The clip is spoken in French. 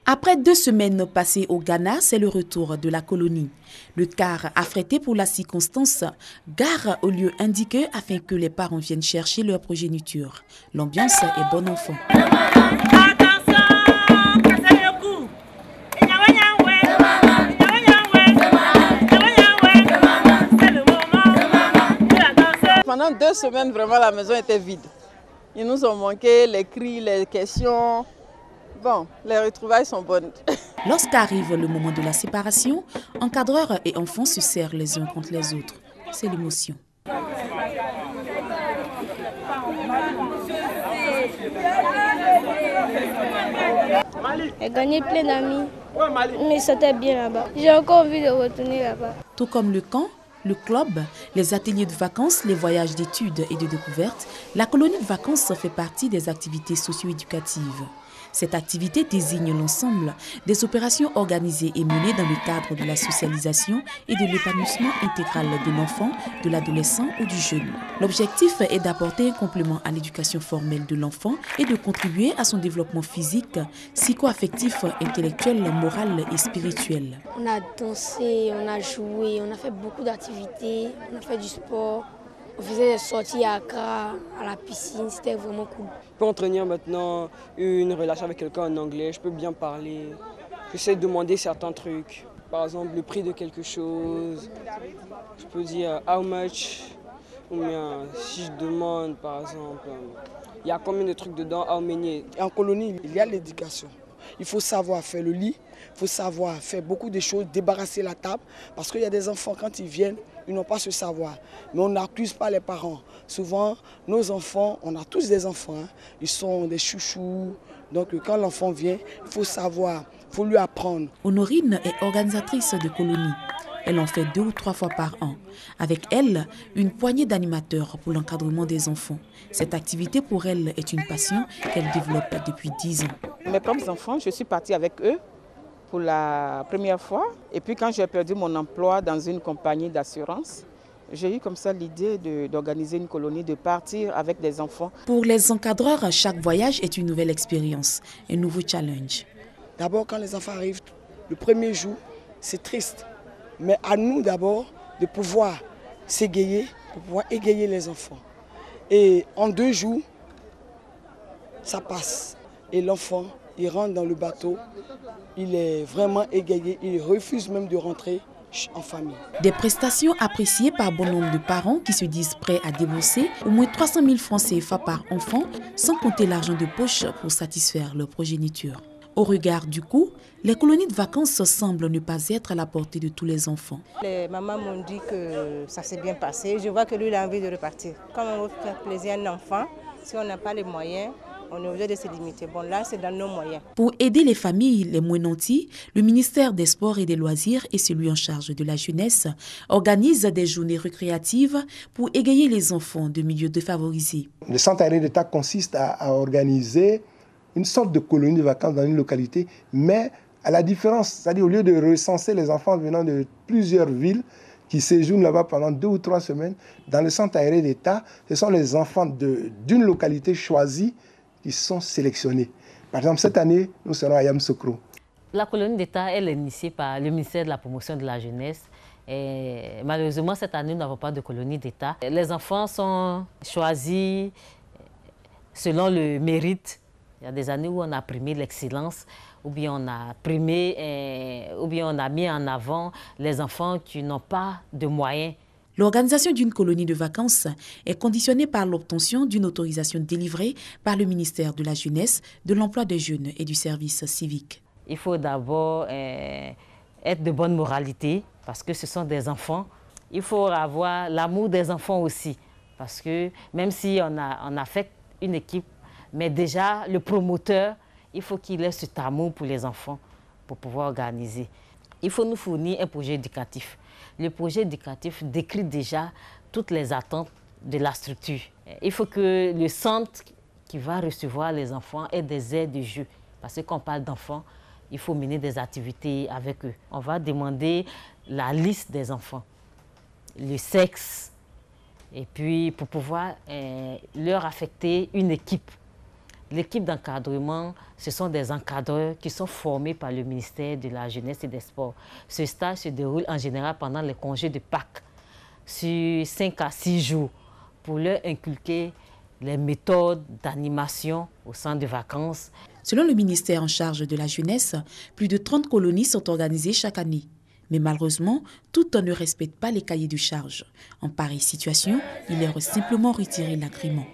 Après 2 semaines passées au Ghana, c'est le retour de la colonie. Le car affrété pour la circonstance gare au lieu indiqué afin que les parents viennent chercher leur progéniture. L'ambiance est bon enfant. Pendant 2 semaines, vraiment, la maison était vide. Ils nous ont manqué les cris, les questions. Bon, les retrouvailles sont bonnes. Lorsqu'arrive le moment de la séparation, encadreurs et enfants se serrent les uns contre les autres. C'est l'émotion. J'ai gagné plein d'amis, mais c'était bien là-bas. J'ai encore envie de retourner là-bas. Tout comme le camp, le club, les ateliers de vacances, les voyages d'études et de découvertes, la colonie de vacances fait partie des activités socio-éducatives. Cette activité désigne l'ensemble des opérations organisées et menées dans le cadre de la socialisation et de l'épanouissement intégral de l'enfant, de l'adolescent ou du jeune. L'objectif est d'apporter un complément à l'éducation formelle de l'enfant et de contribuer à son développement physique, psycho-affectif, intellectuel, moral et spirituel. On a dansé, on a joué, on a fait beaucoup d'activités, on a fait du sport. On faisait des sorties à Accra, à la piscine, c'était vraiment cool. Je peux entretenir maintenant une relation avec quelqu'un en anglais, je peux bien parler. J'essaie de demander certains trucs, par exemple le prix de quelque chose. Je peux dire how much, ou bien si je demande par exemple, il y a combien de trucs dedans, how many. En colonie, il y a l'éducation. Il faut savoir faire le lit, il faut savoir faire beaucoup de choses, débarrasser la table. Parce qu'il y a des enfants, quand ils viennent, ils n'ont pas ce savoir. Mais on n'accuse pas les parents. Souvent, nos enfants, on a tous des enfants, hein, ils sont des chouchous. Donc quand l'enfant vient, il faut savoir, il faut lui apprendre. Honorine est organisatrice de colonies. Elle en fait 2 ou 3 fois par an. Avec elle, une poignée d'animateurs pour l'encadrement des enfants. Cette activité pour elle est une passion qu'elle développe depuis 10 ans. Mes propres enfants, je suis partie avec eux pour la première fois. Et puis quand j'ai perdu mon emploi dans une compagnie d'assurance, j'ai eu comme ça l'idée d'organiser une colonie, de partir avec des enfants. Pour les encadreurs, chaque voyage est une nouvelle expérience, un nouveau challenge. D'abord, quand les enfants arrivent, le premier jour, c'est triste. Mais à nous d'abord de pouvoir s'égayer, de pouvoir égayer les enfants. Et en 2 jours, ça passe. Et l'enfant, il rentre dans le bateau, il est vraiment égayé, il refuse même de rentrer en famille. Des prestations appréciées par bon nombre de parents qui se disent prêts à débourser au moins 300 000 francs CFA par enfant, sans compter l'argent de poche pour satisfaire leur progéniture. Au regard du coût, les colonies de vacances semblent ne pas être à la portée de tous les enfants. Les mamans m'ont dit que ça s'est bien passé. Je vois que lui, il a envie de repartir. Comme on veut faire plaisir à un enfant, si on n'a pas les moyens, on est obligé de se limiter. Bon, là, c'est dans nos moyens. Pour aider les familles les moins nantis, le ministère des Sports et des Loisirs et celui en charge de la jeunesse organisent des journées récréatives pour égayer les enfants de milieux défavorisés. Le centre aérien d'État consiste à organiser une sorte de colonie de vacances dans une localité, mais à la différence, c'est-à-dire au lieu de recenser les enfants venant de plusieurs villes qui séjournent là-bas pendant 2 ou 3 semaines, dans le centre aéré d'État, ce sont les enfants d'une localité choisie qui sont sélectionnés. Par exemple, cette année, nous serons à Yamoussoukro. La colonie d'État, elle est initiée par le ministère de la Promotion de la Jeunesse. Et malheureusement, cette année, nous n'avons pas de colonie d'État. Les enfants sont choisis selon le mérite. Il y a des années où on a primé l'excellence, ou bien on a primé, ou bien on a mis en avant les enfants qui n'ont pas de moyens. L'organisation d'une colonie de vacances est conditionnée par l'obtention d'une autorisation délivrée par le ministère de la Jeunesse, de l'Emploi des Jeunes et du Service civique. Il faut d'abord être de bonne moralité, parce que ce sont des enfants. Il faut avoir l'amour des enfants aussi, parce que même si on a fait une équipe, mais déjà, le promoteur, il faut qu'il ait cet amour pour les enfants pour pouvoir organiser. Il faut nous fournir un projet éducatif. Le projet éducatif décrit déjà toutes les attentes de la structure. Il faut que le centre qui va recevoir les enfants ait des aires de jeu. Parce que quand on parle d'enfants, il faut mener des activités avec eux. On va demander la liste des enfants, le sexe, et puis pour pouvoir leur affecter une équipe. L'équipe d'encadrement, ce sont des encadreurs qui sont formés par le ministère de la Jeunesse et des Sports. Ce stage se déroule en général pendant les congés de Pâques, sur 5 à 6 jours, pour leur inculquer les méthodes d'animation au centre de vacances. Selon le ministère en charge de la jeunesse, plus de 30 colonies sont organisées chaque année. Mais malheureusement, toutes ne respectent pas les cahiers de charges. En pareille situation, il leur est simplement retiré l'agrément.